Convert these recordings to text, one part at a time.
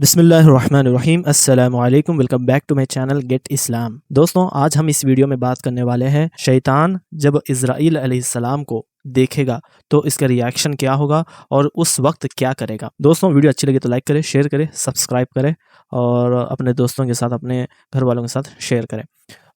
بسم اللہ الرحمن الرحیم۔ السلام علیکم، welcome back to my channel گیٹ اسلام۔ دوستوں، آج ہم اس ویڈیو میں بات کرنے والے ہیں شیطان جب اسرائیل علیہ السلام کو دیکھے گا تو اس کا ریاکشن کیا ہوگا اور اس وقت کیا کرے گا۔ دوستوں، ویڈیو اچھی لگے تو لائک کریں، شیئر کریں، سبسکرائب کریں اور اپنے دوستوں کے ساتھ، اپنے گھر والوں کے ساتھ شیئر کریں۔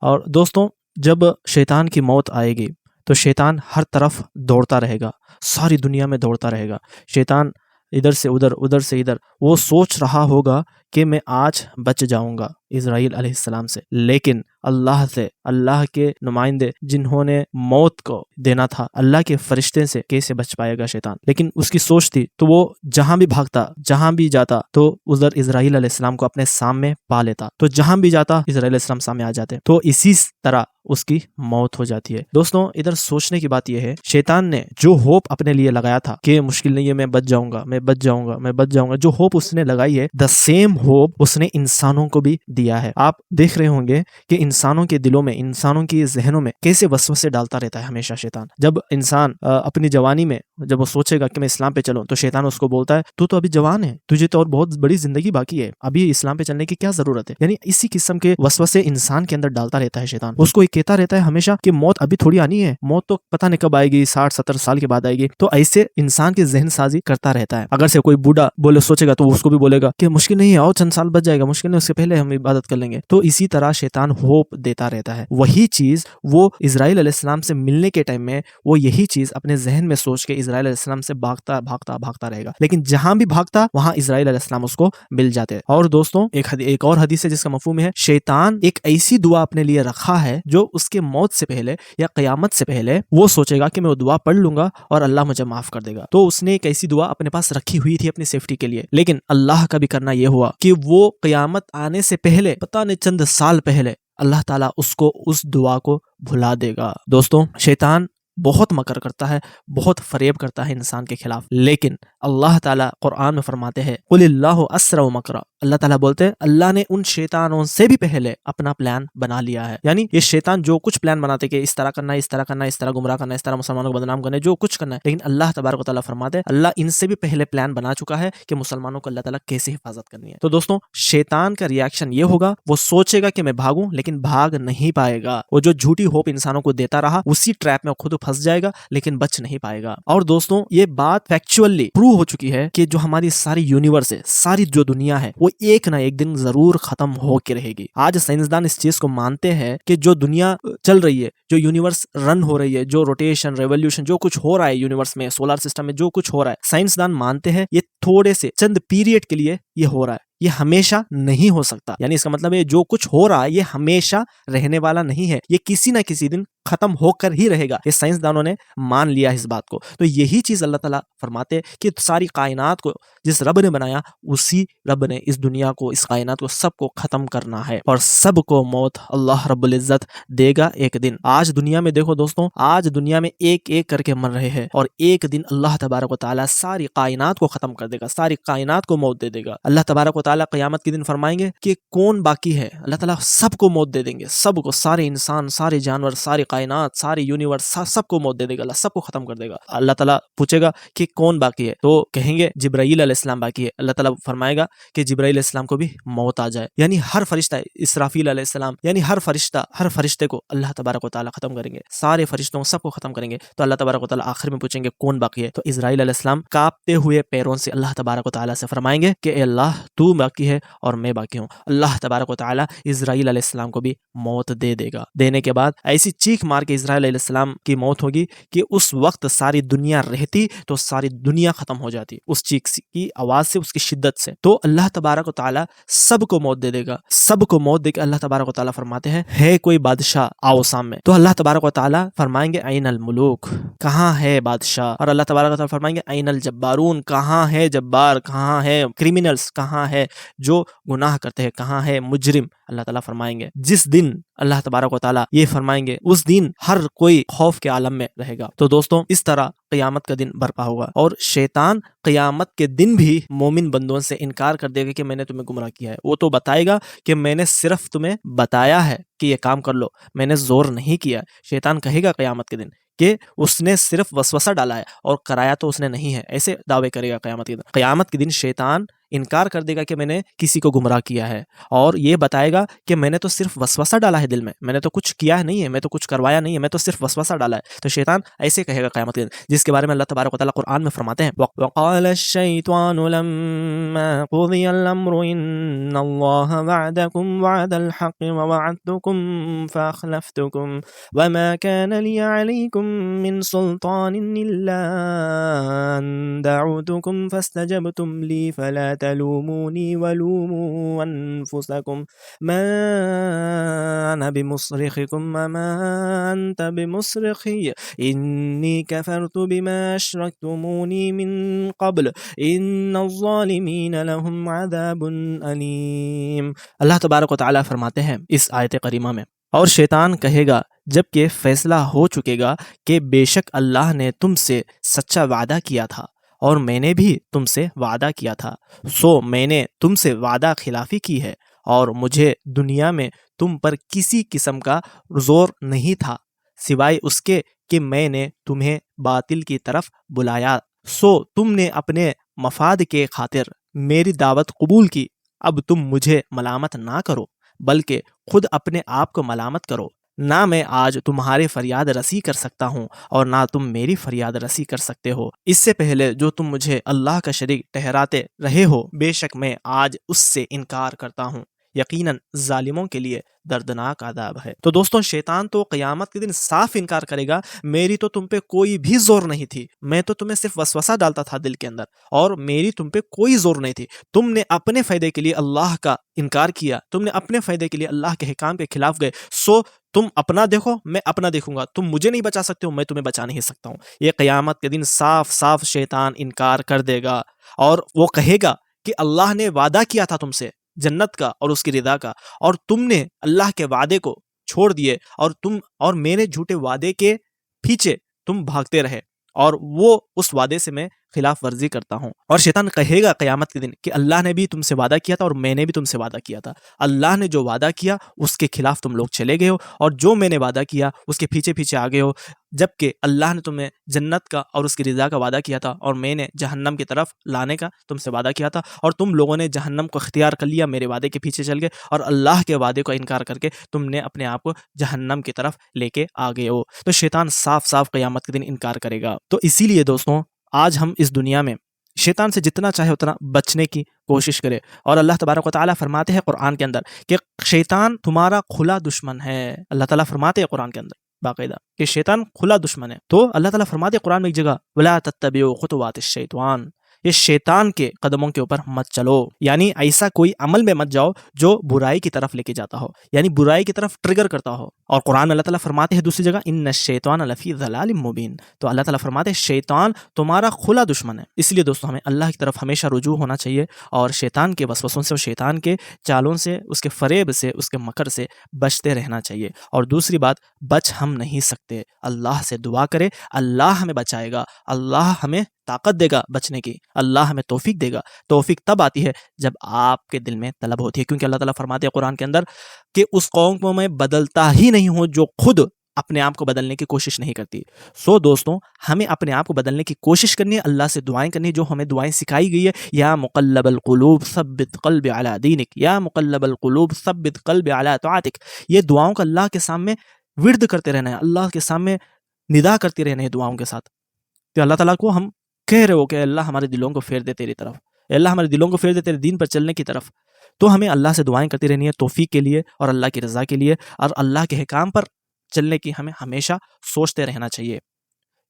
اور دوستوں، جب شیطان کی موت آئے گی تو شیطان ہر طرف دوڑتا رہے گا، ساری دنیا میں دوڑتا رہے گا۔ شیطان ادھر سے ادھر، ادھر سے ادھر، وہ سوچ رہا ہوگا کہ میں آج بچ جاؤں گا اسرائیل علیہ السلام سے، لیکن اللہ سے، اللہ کے نمائندے جنہوں نے موت کو دینا تھا، اللہ کے فرشتے سے کیسے بچ پائے گا شیطان؟ لیکن اس کی سوچ تھی تو وہ جہاں بھی بھاگتا، جہاں بھی جاتا تو ادھر اسرائیل علیہ السلام کو اپنے سامنے پا لیتا، تو جہاں بھی جاتا اسرائیل علیہ السلام سامنے آ جاتے، تو اسی طرح اس کی موت ہو جاتی ہے۔ دوستوں، ادھر سوچنے کی بات یہ ہے، شیطان نے جو ہوپ اپنے لیے لگایا تھا کہ مشکل نہیں ہے، میں بچ جاؤں گا، میں بچ جاؤں گا، میں بچ جاؤں گا، جو ہوپ اس نے لگائی ہے، دا سیم ہوپ اس نے انسانوں کو بھی دیا ہے۔ آپ دیکھ رہے ہوں گے کہ انسانوں کے دلوں میں، انسانوں کے ذہنوں میں کیسے وسوسے ڈالتا رہتا ہے ہمیشہ شیطان۔ جب انسان اپنی جوانی میں جب وہ سوچے گا کہ میں اسلام پہ چلوں تو شیطان اس کو بولتا ہے تو ابھی جوان ہے، تجھے تو اور بہت بڑی زندگی باقی ہے، ابھی اسلام پہ چلنے کی کیا ضرورت ہے؟ یعنی اسی قسم کے وسوسے انسان کے اندر ڈالتا رہتا ہے شیطان۔ اس کو یہ کہتا رہتا ہے ہمیشہ کہ موت ابھی تھوڑی آنی ہے، موت تو پتہ نہیں کب آئے گی، 60-70 سال کے بعد آئے گی۔ تو ایسے انسان کی ذہن سازی کرتا رہتا ہے۔ اگر سے کوئی بوڑھا بولے سوچے گا تو اس کو بھی بولے گا کہ مشکل نہیں ہے، اور چند سال بچ جائے گا، مشکل نہیں، اس سے پہلے ہم عبادت کر لیں گے۔ تو اسی طرح شیطان ہوپ دیتا رہتا ہے۔ وہی چیز وہ اسرائیل علیہ السلام سے ملنے کے ٹائم میں وہ یہی چیز اپنے ذہن میں سوچ کے اسرائیل علیہ السلام سے بھاگتا رہے گا، لیکن جہاں بھی بھاگتا وہاں اسرائیل علیہ السلام اس کو مل جاتے۔ اور دوستوں، ایک اور حدیث ہے جس کا مفہوم ہے، شیطان ایک ایسی دعا اپنے لیے رکھا ہے جو اس کے موت سے پہلے یا قیامت سے پہلے وہ سوچے گا کہ میں وہ دعا پڑھ لوں گا اور اللہ مجھے معاف کر دے گا۔ تو اس نے ایک ایسی دعا اپنے پاس رکھی ہوئی تھی اپنی سیفٹی کے لیے، لیکن اللہ کا بھی کرنا یہ ہوا کہ وہ قیامت آنے سے پہلے، پتہ نہیں چند سال پہلے، اللہ تعالیٰ اس کو اس دعا کو بھلا دے گا۔ دوستوں، شیطان بہت مکر کرتا ہے، بہت فریب کرتا ہے انسان کے خلاف، لیکن اللہ تعالیٰ قرآن میں فرماتے ہیں قل اللہ اسرع مکرا، اللہ تعالیٰ بولتے ہیں اللہ نے ان شیطانوں سے بھی پہلے اپنا پلان بنا لیا ہے۔ یعنی یہ شیطان جو کچھ پلان بناتے کہ اس طرح کرنا ہے، اس طرح کرنا ہے، اس طرح گمراہ کرنا ہے، اس طرح مسلمانوں کو بدنام کرنا ہے، جو کچھ کرنا ہے، لیکن اللہ تبارک و تعالیٰ فرماتے ہیں اللہ ان سے بھی پہلے پلان بنا چکا ہے کہ مسلمانوں کو اللہ تعالیٰ کیسے حفاظت کرنی ہے۔ تو دوستوں، شیطان کا ریاکشن یہ ہوگا، وہ سوچے گا کہ میں بھاگوں، لیکن بھاگ نہیں پائے گا۔ وہ جو جھوٹی ہوپ انسانوں کو دیتا رہا، اسی ٹریپ میں خود پھنس جائے گا، لیکن بچ نہیں پائے گا۔ اور دوستوں، یہ بات فیکچولی پروو ہو چکی ہے کہ جو ہماری ساری یونیورس ہے، ساری جو دنیا ہے، وہ ایک نہ ایک دن ضرور ختم ہو کے رہے گی۔ آج سائنسدان اس چیز کو مانتے ہیں کہ جو دنیا چل رہی ہے، جو یونیورس رن ہو رہی ہے، جو روٹیشن، ریولیوشن، جو کچھ ہو رہا ہے یونیورس میں، سولار سسٹم میں جو کچھ ہو رہا ہے، سائنسدان مانتے ہیں یہ تھوڑے سے چند پیریڈ کے لیے یہ ہو رہا ہے، یہ ہمیشہ نہیں ہو سکتا۔ یعنی اس کا مطلب ہے جو کچھ ہو رہا ہے یہ ہمیشہ رہنے والا نہیں ہے، یہ کسی نہ کسی دن ختم ہو کر ہی رہے گا۔ یہ سائنسدانوں نے مان لیا اس بات کو۔ تو یہی چیز اللہ تعالیٰ فرماتے کہ ساری کائنات کو جس رب نے بنایا، اسی رب نے اس دنیا کو، اس کائنات کو، سب کو ختم کرنا ہے، اور سب کو موت اللہ رب العزت دے گا ایک دن۔ آج دنیا میں دیکھو دوستوں، آج دنیا میں ایک ایک کر کے مر رہے ہیں، اور ایک دن اللہ تبارک و تعالیٰ ساری کائنات کو ختم کر دے گا، ساری کائنات کو موت دے دے گا۔ اللہ تبارک و تعالیٰ قیامت کے دن فرمائیں گے کہ کون باقی ہے، اللہ تعالیٰ سب کو موت دے دیں گے، سب کو، سارے انسان، سارے جانور، ساری کائنات، سارے یونیورس، سب کو موت دے دے گا، اللہ سب کو ختم کر دے گا۔ اللہ تعالیٰ پوچھے گا کہ کون باقی ہے، تو کہیں گے جبرائیل علیہ السلام باقی ہے۔ اللہ تعالیٰ فرمائے گا کہ جبرائیل علیہ السلام کو بھی موت آ جائے، یعنی ہر فرشتہ، اسرافیل علیہ السلام، یعنی ہر فرشتے کو اللہ تبارک و تعالیٰ ختم کریں گے، سارے فرشتوں سب کو ختم کریں گے۔ تو اللہ تبارک و تعالیٰ آخر میں پوچھیں گے کون باقی ہے، تو اسرائیل علیہ السلام کانپتے ہوئے پیروں سے اللہ تبارک و تعالیٰ سے فرمائیں گے کہ اے اللہ تو باقی ہے اور میں باقی ہوں۔ اللہ تبارک و تعالیٰ اسرائیل علیہ السلام کو بھی موت دے دے گا۔ دینے کے بعد ایسی چیخ مار کے اسرائیل علیہ السلام کی موت ہوگی کہ اس وقت ساری دنیا رہتی تو ساری دنیا ختم ہو جاتی، اس چیخ کی آواز سے، اس کی شدت سے۔ تو اللہ تبارک و تعالیٰ سب کو موت دے دے گا، سب کو موت دے کے اللہ تبارک و تعالیٰ فرماتے ہیں ہے کوئی بادشاہ آؤ سامنے، تو اللہ تبارک و تعالیٰ فرمائیں گے این الملوک، کہاں ہے بادشاہ؟ اور اللہ تبارک و تعالیٰ فرمائیں گے این الجبارون، کہاں ہے جبار، کہاں ہے کرمینلز، کہاں ہے جو گناہ کرتے ہیں، کہاں ہے مجرم؟ اللہ تعالیٰ فرمائیں گے جس دن اللہ تبارک و تعالیٰ یہ فرمائیں گے اس دن ہر کوئی خوف کے عالم میں رہے گا۔ تو دوستوں، اس طرح قیامت کا دن برپا ہوگا، اور شیطان قیامت کے دن بھی مومن بندوں سے انکار کر دے گا کہ میں نے تمہیں گمراہ کیا ہے۔ وہ تو بتائے گا کہ میں نے صرف تمہیں بتایا ہے کہ یہ کام کر لو، میں نے زور نہیں کیا۔ شیطان کہے گا قیامت کے دن کہ اس نے صرف وسوسہ ڈالا ہے اور کرایا تو اس نے نہیں ہے، ایسے دعوے کرے گا قیامت کے دن۔ قیامت کے دن شیطان انکار کر دے گا کہ میں نے کسی کو گمراہ کیا ہے، اور یہ بتائے گا کہ میں نے تو صرف وسوسہ ڈالا ہے دل میں نے تو کچھ کیا نہیں ہے، میں تو کچھ کروایا نہیں ہے، میں تو صرف وسوسہ ڈالا ہے۔ تو شیطان ایسے کہے گا قیامت کے دن، جس کے بارے میں اللہ تبارک و تعالیٰ قرآن میں فرماتے ہیں وَقَالَ الشَّيْطَانُ لَمَّا قُضِيَ الْأَمْرُ إِنَّ اللَّهَ وَعَدَكُمْ وَعْدَ الْحَقِّ وَوَعَدتُّكُمْ فَأَخْلَفْتُكُمْ وَمَا كَانَ لِيَ عَلَيْكُمْ مِنْ سُلْطَانٍ إِلَّا أَنْ دَعَوْتُكُمْ فَاسْتَجَبْتُمْ لِي فَلَا تَلُومُونِي وَلُومُوا أَنفُسَكُمْ مَا أَنَا بِمُصْرِخِكُمْ وَمَا أَنْتَ بِمُصْرِخِيَّ إِنِّي كَفَرْتُ بِمَا أَشْرَكْتُمُونِي مِنْ قَبْلُ إِنَّ الظَّالِمِينَ لَهُمْ عَذَابٌ أَلِيمٌ۔ اللہ تبارک و تعالیٰ فرماتے ہیں اس آیت کریمہ میں، اور شیطان کہے گا جب کہ فیصلہ ہو چکے گا کہ بے شک اللہ نے تم سے سچا وعدہ کیا تھا اور میں نے بھی تم سے وعدہ کیا تھا، سو میں نے تم سے وعدہ خلافی کی ہے، اور مجھے دنیا میں تم پر کسی قسم کا زور نہیں تھا سوائے اس کے کہ میں نے تمہیں باطل کی طرف بلایا، سو تم نے اپنے مفاد کے خاطر میری دعوت قبول کی، اب تم مجھے ملامت نہ کرو بلکہ خود اپنے آپ کو ملامت کرو، نہ میں آج تمہارے فریاد رسی کر سکتا ہوں اور نہ تم میری فریاد رسی کر سکتے ہو، اس سے پہلے جو تم مجھے اللہ کا شریک ٹھہراتے رہے ہو بے شک میں آج اس سے انکار کرتا ہوں، یقیناً ظالموں کے لیے دردناک عذاب ہے۔ تو دوستوں شیطان تو قیامت کے دن صاف انکار کرے گا، میری تو تم پہ کوئی بھی زور نہیں تھی، میں تو تمہیں صرف وسوسہ ڈالتا تھا دل کے اندر، اور میری تم پہ کوئی زور نہیں تھی، تم نے اپنے فائدے کے لیے اللہ کا انکار کیا، تم نے اپنے فائدے کے لیے اللہ کے حکام کے خلاف گئے، سو تم اپنا دیکھو میں اپنا دیکھوں گا، تم مجھے نہیں بچا سکتے ہو میں تمہیں بچا نہیں سکتا ہوں۔ یہ قیامت کے دن صاف صاف شیطان انکار کر دے گا، اور وہ کہے گا کہ اللہ نے وعدہ کیا تھا تم سے جنت کا اور اس کی رضا کا، اور تم نے اللہ کے وعدے کو چھوڑ دیے، اور میرے جھوٹے وعدے کے پیچھے تم بھاگتے رہے، اور وہ اس وعدے سے میں خلاف ورزی کرتا ہوں۔ اور شیطان کہے گا قیامت کے دن کہ اللہ نے بھی تم سے وعدہ کیا تھا اور میں نے بھی تم سے وعدہ کیا تھا، اللہ نے جو وعدہ کیا اس کے خلاف تم لوگ چلے گئے ہو، اور جو میں نے وعدہ کیا اس کے پیچھے پیچھے آ گئے ہو، جبکہ اللہ نے تمہیں جنت کا اور اس کی رضا کا وعدہ کیا تھا، اور میں نے جہنم کی طرف لانے کا تم سے وعدہ کیا تھا، اور تم لوگوں نے جہنم کو اختیار کر لیا، میرے وعدے کے پیچھے چل گئے، اور اللہ کے وعدے کو انکار کر کے تم نے اپنے آپ کو جہنم کی طرف لے کے آ گئے ہو۔ تو شیطان صاف صاف قیامت کے دن انکار کرے گا۔ تو اسی لیے دوستوں آج ہم اس دنیا میں شیطان سے جتنا چاہے اتنا بچنے کی کوشش کرے، اور اللہ تبارک و تعالیٰ فرماتے ہیں قرآن کے اندر کہ شیطان تمہارا کھلا دشمن ہے، اللہ تعالیٰ فرماتے ہیں قرآن کے اندر باقاعدہ کہ شیطان کھلا دشمن ہے۔ تو اللہ تعالیٰ فرماتے ہیں قرآن میں ایک جگہ وَلَا تَتَّبِعُوا خُطُوَاتِ الشَّيْطَانِ، یہ شیطان کے قدموں کے اوپر مت چلو، یعنی ایسا کوئی عمل میں مت جاؤ جو برائی کی طرف لے کے جاتا ہو، یعنی برائی کی طرف ٹریگر کرتا ہو۔ اور قرآن میں اللہ تعالیٰ فرماتے ہیں دوسری جگہ ان الشیطان لفی ضلال مبین، تو اللہ تعالیٰ فرماتے ہیں شیطان تمہارا کھلا دشمن ہے۔ اس لیے دوستوں ہمیں اللہ کی طرف ہمیشہ رجوع ہونا چاہیے، اور شیطان کے وسوسوں سے اور شیطان کے چالوں سے، اس کے فریب سے، اس کے مکر سے بچتے رہنا چاہیے۔ اور دوسری بات، بچ ہم نہیں سکتے، اللہ سے دعا کرے، اللہ ہمیں بچائے گا، اللہ ہمیں طاقت دے گا بچنے کی، اللہ ہمیں توفیق دے گا۔ توفیق تب آتی ہے جب آپ کے دل میں طلب ہوتی ہے، کیونکہ اللہ تعالیٰ فرماتے ہیں قرآن کے اندر کہ اس قوم کو میں بدلتا ہی نہیں ہوں جو خود اپنے آپ کو بدلنے کی کوشش نہیں کرتی۔ سو دوستوں ہمیں اپنے آپ کو بدلنے کی کوشش کرنی ہے، اللہ سے دعائیں کرنی ہے، جو ہمیں دعائیں سکھائی گئی ہے، یا مقلب القلوب ثبت قلبی علی دینک، یا مقلب القلوب ثبت قلبی علی طاعتک، یہ دعاؤں کا اللہ کے سامنے ورد کرتے رہنا ہے، اللہ کے سامنے ندا کرتے رہنا ہے دعاؤں کے ساتھ۔ تو اللہ تعالیٰ کو ہم کہہ رہے ہو کہ اللہ ہمارے دلوں کو پھیر دے تیری طرف، اللہ ہمارے دلوں کو پھیر دے تیرے دین پر چلنے کی طرف، تو ہمیں اللہ سے دعائیں کرتی رہنی ہے توفیق کے لیے اور اللہ کی رضا کے لیے، اور اللہ کے حکام پر چلنے کی ہمیں ہمیشہ سوچتے رہنا چاہیے۔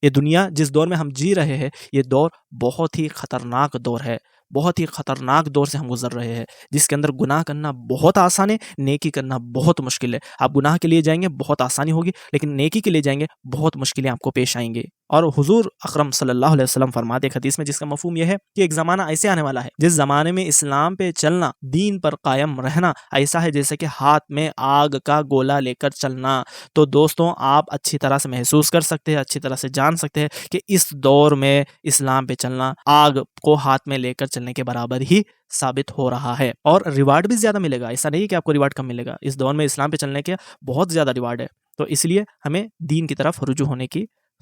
یہ دنیا جس دور میں ہم جی رہے ہیں، یہ دور بہت ہی خطرناک دور ہے، بہت ہی خطرناک دور سے ہم گزر رہے ہیں، جس کے اندر گناہ کرنا بہت آسان ہے، نیکی کرنا بہت مشکل ہے۔ آپ گناہ کے لیے جائیں گے بہت آسانی ہوگی، لیکن نیکی کے لیے جائیں گے بہت مشکلیں آپ کو پیش آئیں گے۔ اور حضور اکرم صلی اللہ علیہ وسلم فرماتے ہیں حدیث میں، جس کا مفہوم یہ ہے کہ ایک زمانہ ایسے آنے والا ہے جس زمانے میں اسلام پہ چلنا، دین پر قائم رہنا ایسا ہے جیسے کہ ہاتھ میں آگ کا گولا لے کر چلنا۔ تو دوستوں آپ اچھی طرح سے محسوس کر سکتے ہیں، اچھی طرح سے جان سکتے ہیں کہ اس دور میں اسلام پہ چلنا آگ کو ہاتھ میں لے کر چلنے کے برابر ہی ثابت ہو رہا ہے، اور ریوارڈ بھی زیادہ ملے گا، ایسا نہیں کہ آپ کو ریوارڈ کم ملے گا، اس دور میں اسلام پہ چلنے کے بہت زیادہ ریوارڈ ہے۔ تو اس لیے ہمیں دین کی طرف رجوع ہونے کی